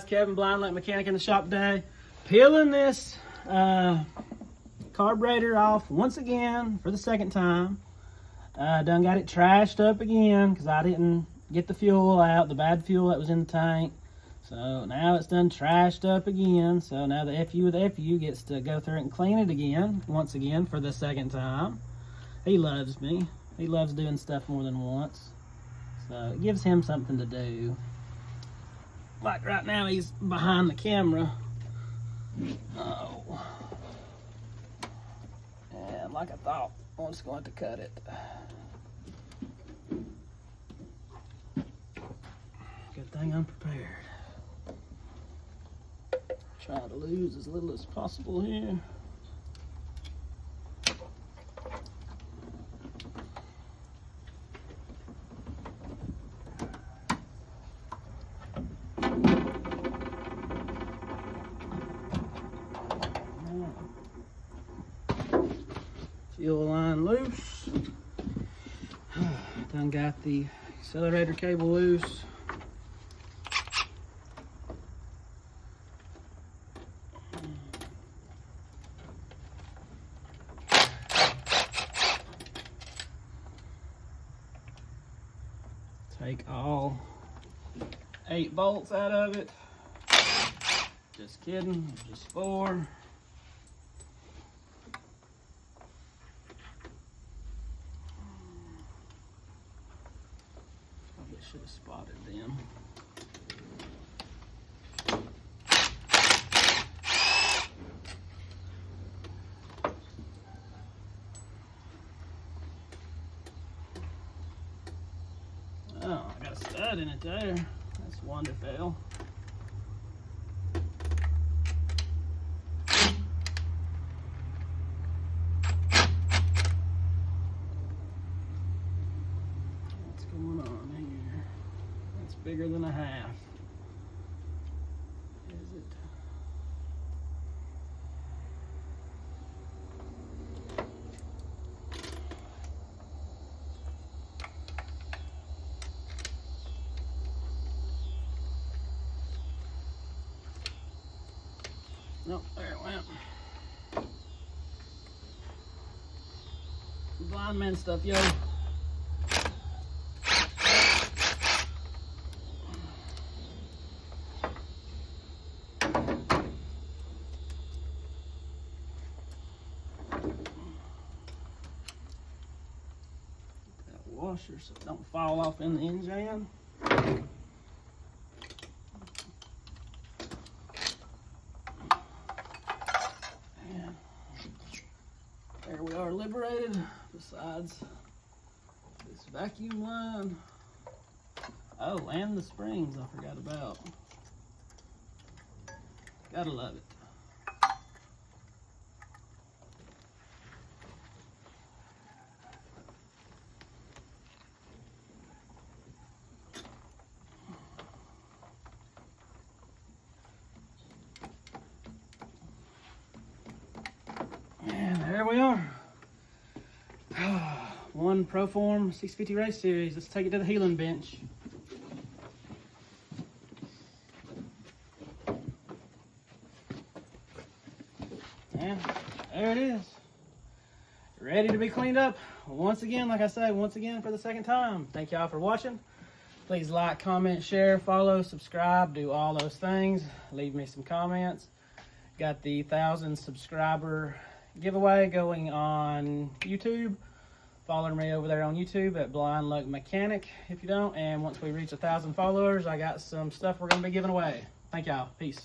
Kevin, BlindLuckMechanic in the shop today. Peeling this carburetor off once again for the second time. Done got it trashed up again because I didn't get the fuel out, the bad fuel that was in the tank. So now it's done trashed up again. So now the FU with the FU gets to go through it and clean it again, once again for the second time. He loves me. He loves doing stuff more than once. So it gives him something to do. Like right now he's behind the camera. Oh. And like I thought, I'm just going to cut it. Good thing I'm prepared. Try to lose as little as possible here. Fuel line loose. Done got the accelerator cable loose. Take all 8 bolts out of it. Just kidding, just 4. Should have spotted them. Oh, I got a stud in it there. That's wonderful. Bigger than a half. Is it? Nope, there it went. Blind man stuff, yo. Washer so it don't fall off in the engine. And there we are, liberated. Besides this vacuum line. Oh, and the springs I forgot about. Gotta love it. There we are. One Proform 650 race series. Let's take it to the healing bench. And there it is. Ready to be cleaned up. Once again, like I say, once again for the second time. Thank y'all for watching. Please like, comment, share, follow, subscribe, do all those things. Leave me some comments. Got the 1,000 subscriber giveaway going on YouTube. Follow me over there on YouTube at BlindLuckMechanic if you don't. And once we reach 1,000 followers, I got some stuff we're going to be giving away. Thank y'all. Peace.